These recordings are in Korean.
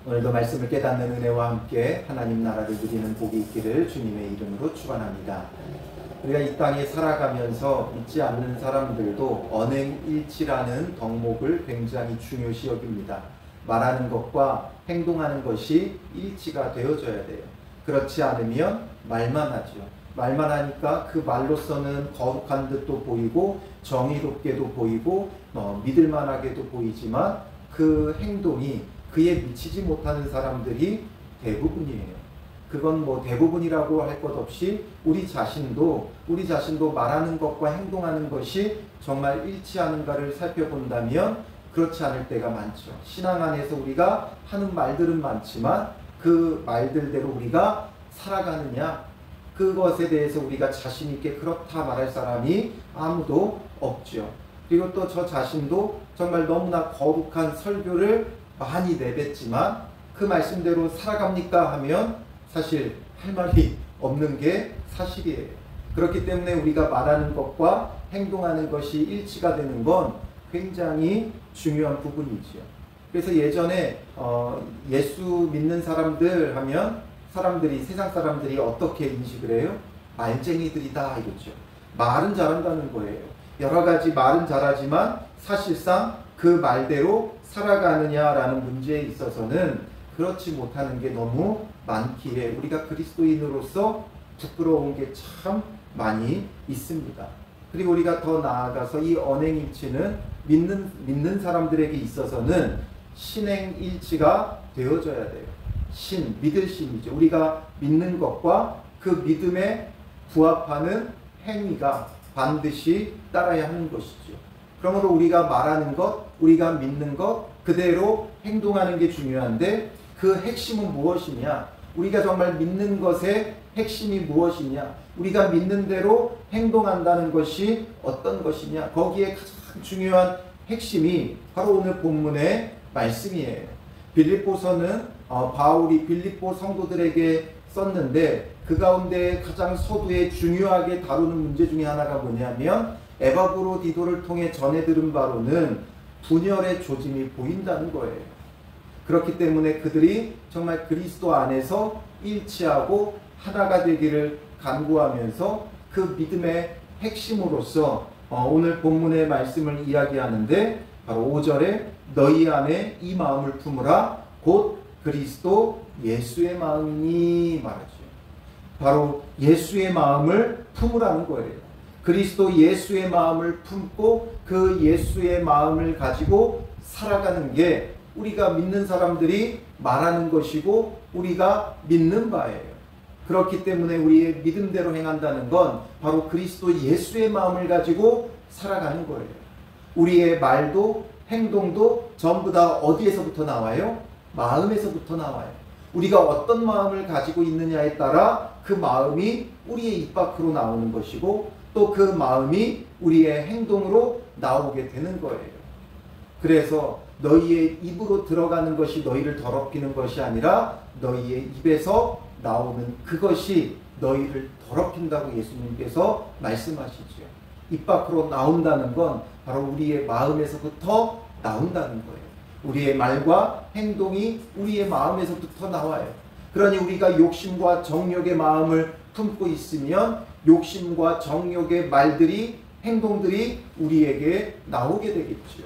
오늘도 말씀을 깨닫는 은혜와 함께 하나님 나라를 누리는 복이 있기를 주님의 이름으로 축원합니다. 우리가 이 땅에 살아가면서 믿지 않는 사람들도 언행일치라는 덕목을 굉장히 중요시 여깁니다. 말하는 것과 행동하는 것이 일치가 되어져야 돼요. 그렇지 않으면 말만 하죠. 말만 하니까 그 말로서는 거룩한 듯도 보이고 정의롭게도 보이고 믿을만하게도 보이지만 그 행동이 그에 미치지 못하는 사람들이 대부분이에요. 그건 뭐 대부분이라고 할 것 없이 우리 자신도 말하는 것과 행동하는 것이 정말 일치하는가를 살펴본다면 그렇지 않을 때가 많죠. 신앙 안에서 우리가 하는 말들은 많지만 그 말들대로 우리가 살아가느냐, 그것에 대해서 우리가 자신 있게 그렇다 말할 사람이 아무도 없죠. 그리고 또 저 자신도 정말 너무나 거룩한 설교를 많이 내뱉지만 그 말씀대로 살아갑니까 하면 사실 할 말이 없는 게 사실이에요. 그렇기 때문에 우리가 말하는 것과 행동하는 것이 일치가 되는 건 굉장히 중요한 부분이죠. 그래서 예전에 예수 믿는 사람들 하면 세상 사람들이 어떻게 인식을 해요? 말쟁이들이다 이거죠. 말은 잘한다는 거예요. 여러 가지 말은 잘하지만 사실상 그 말대로 살아가느냐라는 문제에 있어서는 그렇지 못하는 게 너무 많기에 우리가 그리스도인으로서 부끄러운 게 참 많이 있습니다. 그리고 우리가 더 나아가서 이 언행일치는 믿는 사람들에게 있어서는 신행일치가 되어져야 돼요. 믿을 신이죠. 우리가 믿는 것과 그 믿음에 부합하는 행위가 반드시 따라야 하는 것이죠. 그러므로 우리가 말하는 것, 우리가 믿는 것 그대로 행동하는 게 중요한데 그 핵심은 무엇이냐? 우리가 정말 믿는 것의 핵심이 무엇이냐? 우리가 믿는 대로 행동한다는 것이 어떤 것이냐? 거기에 가장 중요한 핵심이 바로 오늘 본문의 말씀이에요. 빌립보서는 바울이 빌립보 성도들에게 썼는데 그 가운데 가장 서두에 중요하게 다루는 문제 중에 하나가 뭐냐면 에바브로디도를 통해 전해 들은 바로는 분열의 조짐이 보인다는 거예요. 그렇기 때문에 그들이 정말 그리스도 안에서 일치하고 하나가 되기를 간구하면서 그 믿음의 핵심으로서 오늘 본문의 말씀을 이야기하는데 바로 5절에 너희 안에 이 마음을 품으라 곧 그리스도 예수의 마음이니 말하죠. 바로 예수의 마음을 품으라는 거예요. 그리스도 예수의 마음을 품고 그 예수의 마음을 가지고 살아가는 게 우리가 믿는 사람들이 말하는 것이고 우리가 믿는 바예요. 그렇기 때문에 우리의 믿음대로 행한다는 건 바로 그리스도 예수의 마음을 가지고 살아가는 거예요. 우리의 말도 행동도 전부 다 어디에서부터 나와요? 마음에서부터 나와요. 우리가 어떤 마음을 가지고 있느냐에 따라 그 마음이 우리의 입 밖으로 나오는 것이고 또 그 마음이 우리의 행동으로 나오게 되는 거예요. 그래서 너희의 입으로 들어가는 것이 너희를 더럽히는 것이 아니라 너희의 입에서 나오는 그것이 너희를 더럽힌다고 예수님께서 말씀하시죠. 입 밖으로 나온다는 건 바로 우리의 마음에서부터 나온다는 거예요. 우리의 말과 행동이 우리의 마음에서부터 나와요. 그러니 우리가 욕심과 정욕의 마음을 품고 있으면 욕심과 정욕의 말들이 행동들이 우리에게 나오게 되겠죠.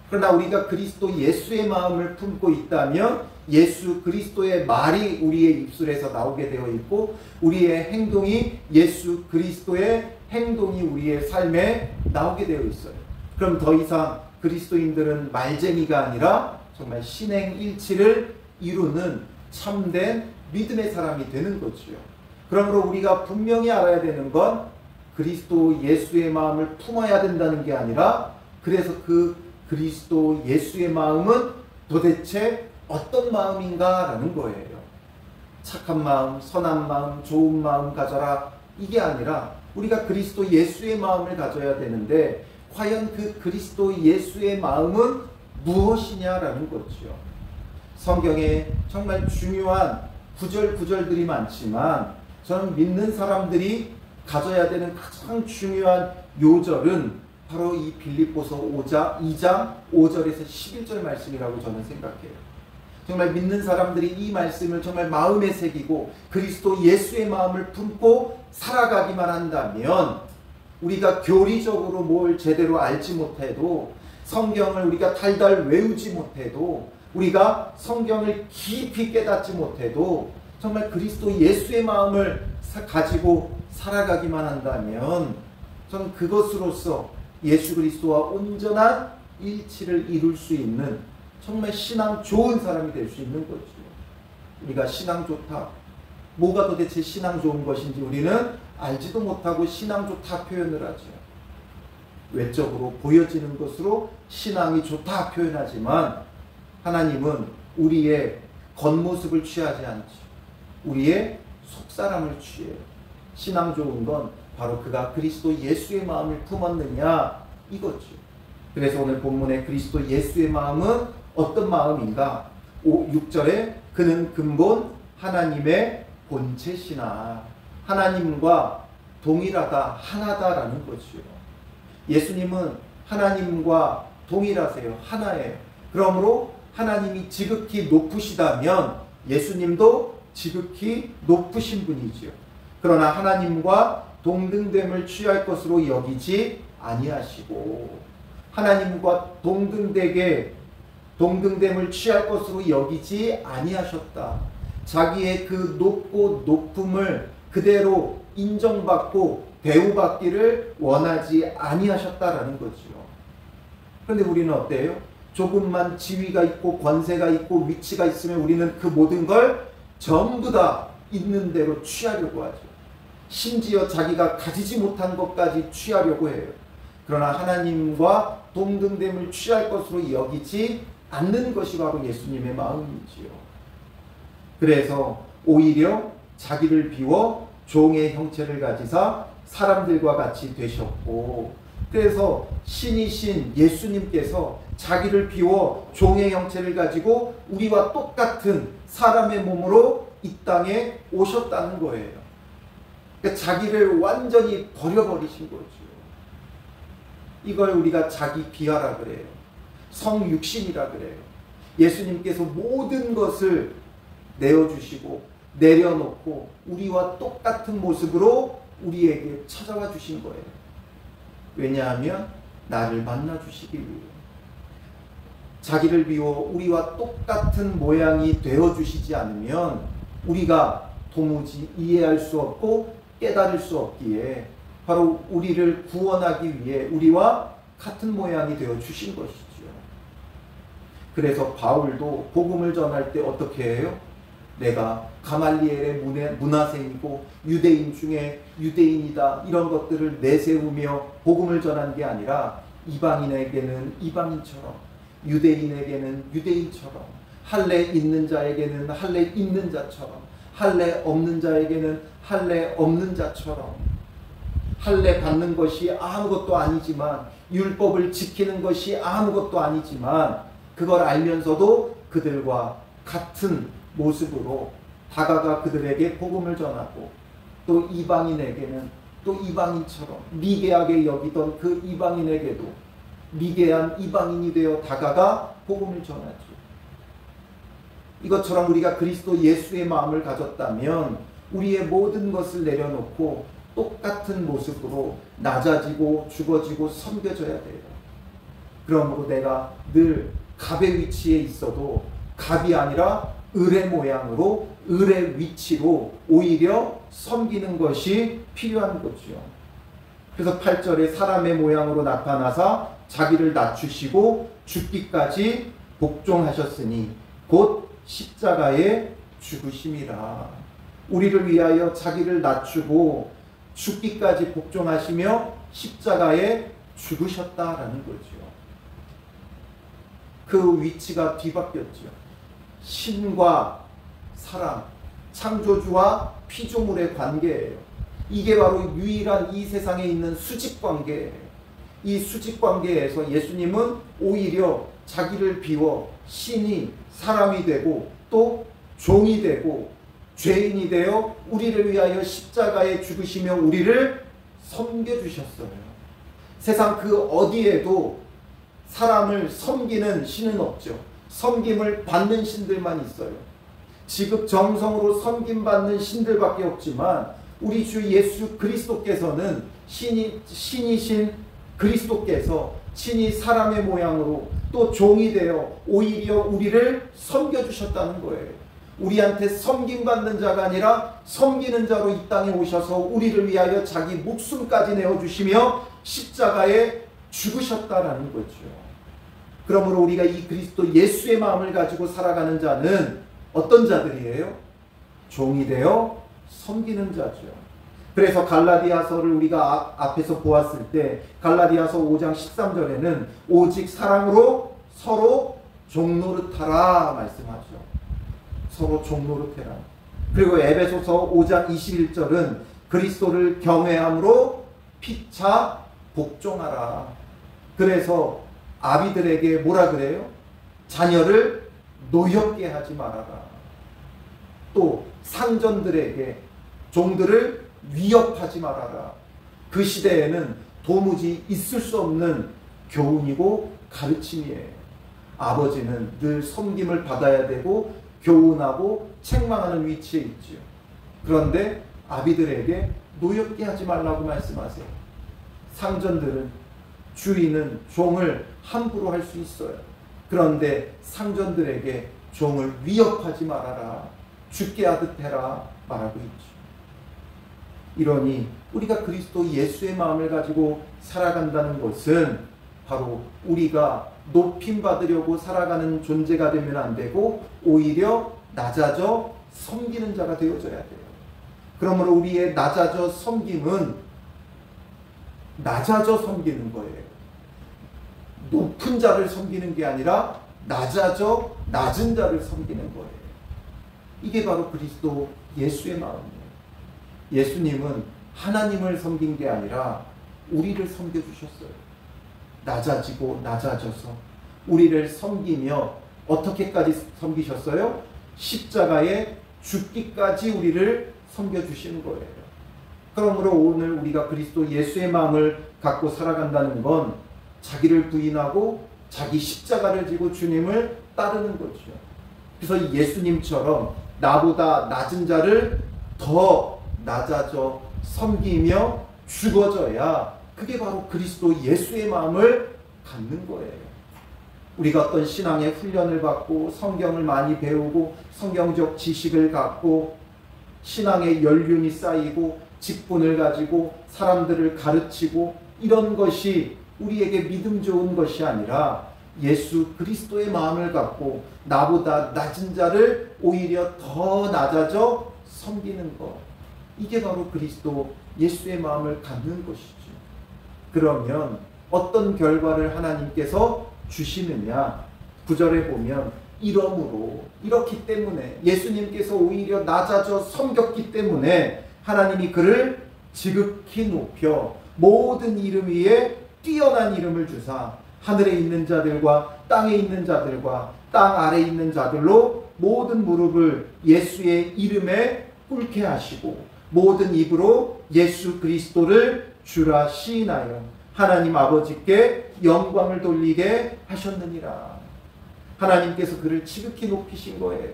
그러나 우리가 그리스도 예수의 마음을 품고 있다면 예수 그리스도의 말이 우리의 입술에서 나오게 되어 있고 우리의 행동이 예수 그리스도의 행동이 우리의 삶에 나오게 되어 있어요. 그럼 더 이상 그리스도인들은 말쟁이가 아니라 정말 신행일치를 이루는 참된 믿음의 사람이 되는 거죠. 그러므로 우리가 분명히 알아야 되는 건 그리스도 예수의 마음을 품어야 된다는 게 아니라 그래서 그 그리스도 예수의 마음은 도대체 어떤 마음인가라는 거예요. 착한 마음, 선한 마음, 좋은 마음 가져라 이게 아니라 우리가 그리스도 예수의 마음을 가져야 되는데 과연 그 그리스도 예수의 마음은 무엇이냐라는 거죠. 성경에 정말 중요한 구절들이 많지만 저는 믿는 사람들이 가져야 되는 가장 중요한 요절은 바로 이 빌립보서 2장 5절에서 11절 말씀이라고 저는 생각해요. 정말 믿는 사람들이 이 말씀을 정말 마음에 새기고 그리스도 예수의 마음을 품고 살아가기만 한다면, 우리가 교리적으로 뭘 제대로 알지 못해도, 성경을 우리가 달달 외우지 못해도, 우리가 성경을 깊이 깨닫지 못해도 정말 그리스도 예수의 마음을 가지고 살아가기만 한다면, 저는 그것으로서 예수 그리스도와 온전한 일치를 이룰 수 있는 정말 신앙 좋은 사람이 될 수 있는 거죠. 우리가 신앙 좋다, 뭐가 도대체 신앙 좋은 것인지 우리는 알지도 못하고 신앙 좋다 표현을 하죠. 외적으로 보여지는 것으로 신앙이 좋다 표현하지만, 하나님은 우리의 겉모습을 취하지 않죠. 우리의 속사람을 취해요. 신앙 좋은 건 바로 그가 그리스도 예수의 마음을 품었느냐 이거죠. 그래서 오늘 본문의 그리스도 예수의 마음은 어떤 마음인가? 6절에 그는 근본 하나님의 본체시나, 하나님과 동일하다, 하나다라는 거죠. 예수님은 하나님과 동일하세요. 하나예요. 그러므로 하나님이 지극히 높으시다면 예수님도 지극히 높으신 분이지요. 그러나 하나님과 동등됨을 취할 것으로 여기지 아니하시고, 하나님과 동등됨을 취할 것으로 여기지 아니하셨다. 자기의 그 높고 높음을 그대로 인정받고 대우받기를 원하지 아니하셨다라는 거죠. 그런데 우리는 어때요? 조금만 지위가 있고 권세가 있고 위치가 있으면 우리는 그 모든 걸 전부 다 있는 대로 취하려고 하죠. 심지어 자기가 가지지 못한 것까지 취하려고 해요. 그러나 하나님과 동등됨을 취할 것으로 여기지 않는 것이 바로 예수님의 마음이지요. 그래서 오히려 자기를 비워 종의 형체를 가지사 사람들과 같이 되셨고, 그래서 신이신 예수님께서 자기를 비워 종의 형체를 가지고 우리와 똑같은 사람의 몸으로 이 땅에 오셨다는 거예요. 그러니까 자기를 완전히 버려버리신 거죠. 이걸 우리가 자기 비하라 그래요. 성육신이라 그래요. 예수님께서 모든 것을 내어주시고 내려놓고 우리와 똑같은 모습으로 우리에게 찾아와 주신 거예요. 왜냐하면 나를 만나주시기 위해. 자기를 비워 우리와 똑같은 모양이 되어주시지 않으면 우리가 도무지 이해할 수 없고 깨달을 수 없기에 바로 우리를 구원하기 위해 우리와 같은 모양이 되어주신 것이죠. 그래서 바울도 복음을 전할 때 어떻게 해요? 내가 가말리엘의 문화생이고 유대인 중에 유대인이다, 이런 것들을 내세우며 복음을 전한 게 아니라 이방인에게는 이방인처럼, 유대인에게는 유대인처럼, 할례 있는 자에게는 할례 있는 자처럼, 할례 없는 자에게는 할례 없는 자처럼, 할례 받는 것이 아무것도 아니지만, 율법을 지키는 것이 아무것도 아니지만 그걸 알면서도 그들과 같은 모습으로 다가가 그들에게 복음을 전하고, 또 이방인에게는 또 이방인처럼 미개하게 여기던 그 이방인에게도 미개한 이방인이 되어 다가가 복음을 전하죠. 이것처럼 우리가 그리스도 예수의 마음을 가졌다면 우리의 모든 것을 내려놓고 똑같은 모습으로 낮아지고 죽어지고 섬겨져야 돼요. 그러므로 내가 늘 갑의 위치에 있어도 갑이 아니라 을의 모양으로, 을의 위치로 오히려 섬기는 것이 필요한 거죠. 그래서 8절에 사람의 모양으로 나타나사 자기를 낮추시고 죽기까지 복종하셨으니 곧 십자가에 죽으심이라. 우리를 위하여 자기를 낮추고 죽기까지 복종하시며 십자가에 죽으셨다라는 거죠. 그 위치가 뒤바뀌었죠. 신과 사람, 창조주와 피조물의 관계예요. 이게 바로 유일한 이 세상에 있는 수직관계예요. 이 수직관계에서 예수님은 오히려 자기를 비워 신이 사람이 되고 또 종이 되고 죄인이 되어 우리를 위하여 십자가에 죽으시며 우리를 섬겨주셨어요. 세상 그 어디에도 사람을 섬기는 신은 없죠. 섬김을 받는 신들만 있어요. 지극 정성으로 섬김받는 신들밖에 없지만 우리 주 예수 그리스도께서는 신이신 그리스도께서 친히 사람의 모양으로 또 종이 되어 오히려 우리를 섬겨주셨다는 거예요. 우리한테 섬김받는 자가 아니라 섬기는 자로 이 땅에 오셔서 우리를 위하여 자기 목숨까지 내어주시며 십자가에 죽으셨다라는 거죠. 그러므로 우리가 이 그리스도 예수의 마음을 가지고 살아가는 자는 어떤 자들이에요? 종이 되어 섬기는 자죠. 그래서 갈라디아서를 우리가 앞에서 보았을 때 갈라디아서 5장 13절에는 오직 사랑으로 서로 종노릇하라 말씀하죠. 서로 종노릇해라. 그리고 에베소서 5장 21절은 그리스도를 경외함으로 피차 복종하라. 그래서 아비들에게 뭐라 그래요? 자녀를 노엽게 하지 말아라. 또 상전들에게 종들을 위협하지 말아라. 그 시대에는 도무지 있을 수 없는 교훈이고 가르침이에요. 아버지는 늘 섬김을 받아야 되고 교훈하고 책망하는 위치에 있지요. 그런데 아비들에게 노엽게 하지 말라고 말씀하세요. 상전들은 주인은 종을 함부로 할 수 있어요. 그런데 상전들에게 종을 위협하지 말아라. 죽게 하듯 해라 말하고 있죠. 이러니 우리가 그리스도 예수의 마음을 가지고 살아간다는 것은 바로 우리가 높임 받으려고 살아가는 존재가 되면 안 되고 오히려 낮아져 섬기는 자가 되어져야 돼요. 그러므로 우리의 낮아져 섬김은 낮아져 섬기는 거예요. 높은 자를 섬기는 게 아니라 낮아져 낮은 자를 섬기는 거예요. 이게 바로 그리스도 예수의 마음이에요. 예수님은 하나님을 섬긴 게 아니라 우리를 섬겨주셨어요. 낮아지고 낮아져서 우리를 섬기며 어떻게까지 섬기셨어요? 십자가에 죽기까지 우리를 섬겨주시는 거예요. 그러므로 오늘 우리가 그리스도 예수의 마음을 갖고 살아간다는 건 자기를 부인하고 자기 십자가를 지고 주님을 따르는 거죠. 그래서 예수님처럼 나보다 낮은 자를 더 낮아져 섬기며 죽어져야 그게 바로 그리스도 예수의 마음을 갖는 거예요. 우리가 어떤 신앙의 훈련을 받고 성경을 많이 배우고 성경적 지식을 갖고 신앙의 연륜이 쌓이고 직분을 가지고 사람들을 가르치고 이런 것이 우리에게 믿음 좋은 것이 아니라 예수 그리스도의 마음을 갖고 나보다 낮은 자를 오히려 더 낮아져 섬기는 것. 이게 바로 그리스도 예수의 마음을 갖는 것이죠. 그러면 어떤 결과를 하나님께서 주시느냐? 9절에 보면 이러므로 이렇기 때문에 예수님께서 오히려 낮아져 섬겼기 때문에 하나님이 그를 지극히 높여 모든 이름 위에 뛰어난 이름을 주사 하늘에 있는 자들과 땅에 있는 자들과 땅 아래에 있는 자들로 모든 무릎을 예수의 이름에 꿇게 하시고 모든 입으로 예수 그리스도를 주라 시인하여 하나님 아버지께 영광을 돌리게 하셨느니라. 하나님께서 그를 지극히 높이신 거예요.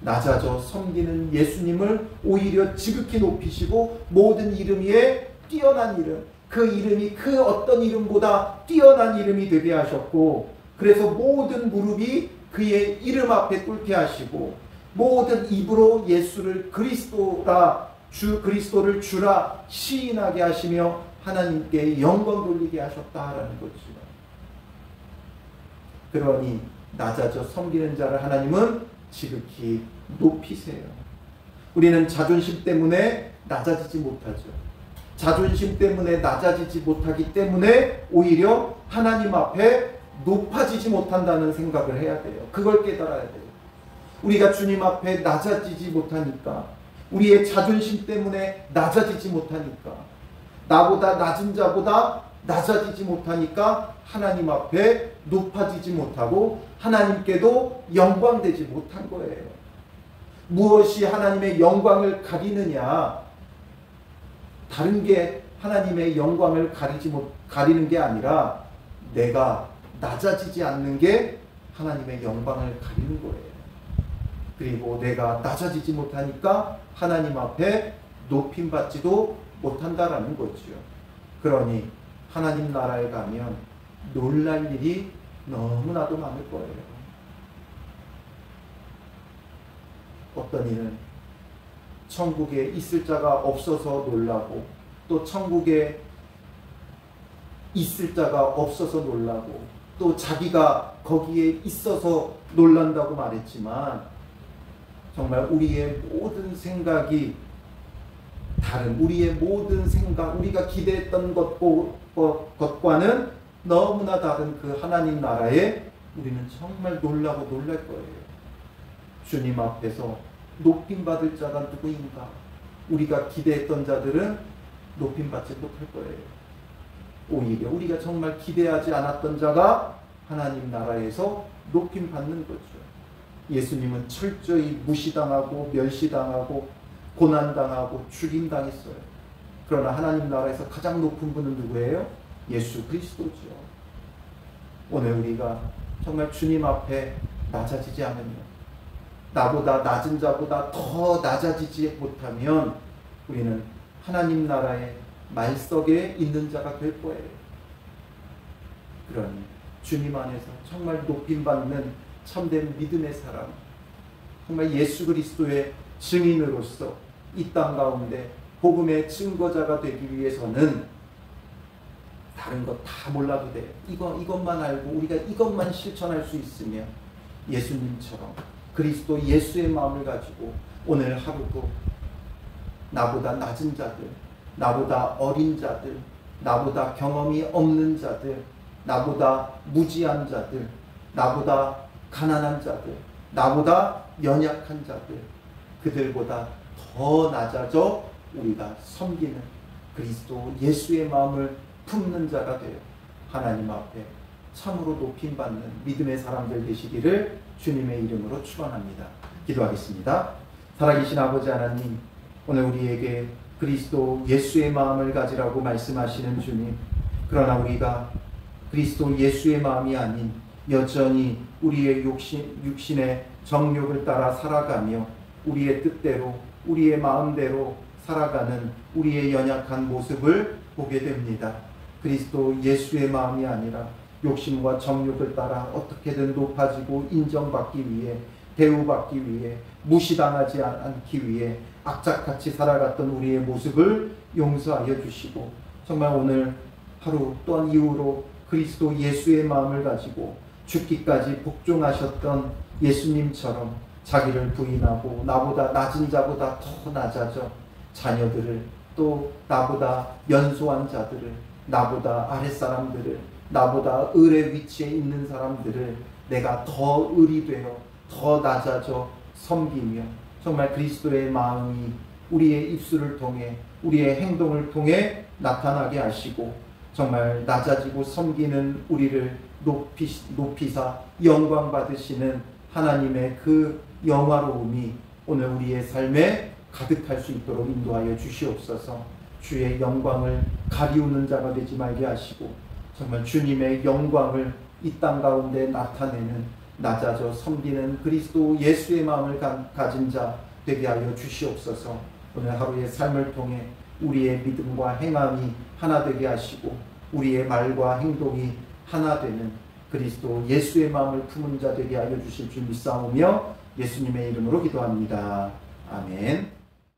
낮아져 섬기는 예수님을 오히려 지극히 높이시고 모든 이름 위에 뛰어난 이름, 그 이름이 그 어떤 이름보다 뛰어난 이름이 되게 하셨고 그래서 모든 무릎이 그의 이름 앞에 꿇게 하시고 모든 입으로 예수를 그리스도를 주라 시인하게 하시며 하나님께 영광 돌리게 하셨다라는 거죠. 그러니 낮아져 섬기는 자를 하나님은 지극히 높이세요. 우리는 자존심 때문에 낮아지지 못하죠. 자존심 때문에 낮아지지 못하기 때문에 오히려 하나님 앞에 높아지지 못한다는 생각을 해야 돼요. 그걸 깨달아야 돼요. 우리가 주님 앞에 낮아지지 못하니까 우리의 자존심 때문에 낮아지지 못하니까 나보다 낮은 자보다 낮아지지 못하니까 하나님 앞에 높아지지 못하고 하나님께도 영광되지 못한 거예요. 무엇이 하나님의 영광을 가리느냐? 다른 게 하나님의 영광을 가리는 게 아니라 내가 낮아지지 않는 게 하나님의 영광을 가리는 거예요. 그리고 내가 낮아지지 못하니까 하나님 앞에 높임받지도 못한다라는 거죠. 그러니 하나님 나라에 가면 놀랄 일이 너무나도 많을 거예요. 어떤 이는 천국에 있을 자가 없어서 놀라고, 또 천국에 있을 자가 없어서 놀라고, 또 자기가 거기에 있어서 놀란다고 말했지만, 정말 우리의 모든 생각이 다른, 우리의 모든 생각, 우리가 기대했던 것과는 너무나 다른 그 하나님 나라에 우리는 정말 놀라고 놀랄 거예요. 주님 앞에서 높임받을 자가 누구인가? 우리가 기대했던 자들은 높임받지 못할 거예요. 오히려 우리가 정말 기대하지 않았던 자가 하나님 나라에서 높임받는 거죠. 예수님은 철저히 무시당하고 멸시당하고 고난당하고 죽임당했어요. 그러나 하나님 나라에서 가장 높은 분은 누구예요? 예수 그리스도죠. 오늘 우리가 정말 주님 앞에 낮아지지 않으면, 나보다 낮은 자보다 더 낮아지지 못하면 우리는 하나님 나라의 말석에 있는 자가 될 거예요. 그러니 주님 안에서 정말 높임받는 참된 믿음의 사람, 정말 예수 그리스도의 증인으로서 이 땅 가운데 복음의 증거자가 되기 위해서는 다른 것 다 몰라도 돼요. 이것만 알고 우리가 이것만 실천할 수 있으면 예수님처럼 그리스도 예수의 마음을 가지고 오늘 하루도 나보다 낮은 자들, 나보다 어린 자들, 나보다 경험이 없는 자들, 나보다 무지한 자들, 나보다 가난한 자들, 나보다 연약한 자들, 그들보다 더 낮아져 우리가 섬기는 그리스도 예수의 마음을 품는 자가 되어 하나님 앞에 참으로 높임받는 믿음의 사람들 되시기를 주님의 이름으로 축원합니다. 기도하겠습니다. 살아계신 아버지 하나님, 오늘 우리에게 그리스도 예수의 마음을 가지라고 말씀하시는 주님, 그러나 우리가 그리스도 예수의 마음이 아닌 여전히 우리의 육신의 정욕을 따라 살아가며 우리의 뜻대로 우리의 마음대로 살아가는 우리의 연약한 모습을 보게 됩니다. 그리스도 예수의 마음이 아니라 욕심과 정욕을 따라 어떻게든 높아지고 인정받기 위해, 대우받기 위해, 무시당하지 않기 위해 악착같이 살아갔던 우리의 모습을 용서하여 주시고, 정말 오늘 하루 또한 이후로 그리스도 예수의 마음을 가지고 죽기까지 복종하셨던 예수님처럼 자기를 부인하고 나보다 낮은 자보다 더 낮아져 자녀들을, 또 나보다 연소한 자들을, 나보다 아랫사람들을, 나보다 을의 위치에 있는 사람들을 내가 더 을이 되어 더 낮아져 섬기며, 정말 그리스도의 마음이 우리의 입술을 통해 우리의 행동을 통해 나타나게 하시고, 정말 낮아지고 섬기는 우리를 높이사 영광 받으시는 하나님의 그 영화로움이 오늘 우리의 삶에 가득할 수 있도록 인도하여 주시옵소서. 주의 영광을 가리우는 자가 되지 말게 하시고, 정말 주님의 영광을 이 땅 가운데 나타내는, 낮아져 섬기는 그리스도 예수의 마음을 가진 자 되게 하여 주시옵소서. 오늘 하루의 삶을 통해 우리의 믿음과 행함이 하나 되게 하시고 우리의 말과 행동이 하나 되는 그리스도 예수의 마음을 품은 자 되게 하여 주실 줄 믿사오며 예수님의 이름으로 기도합니다. 아멘.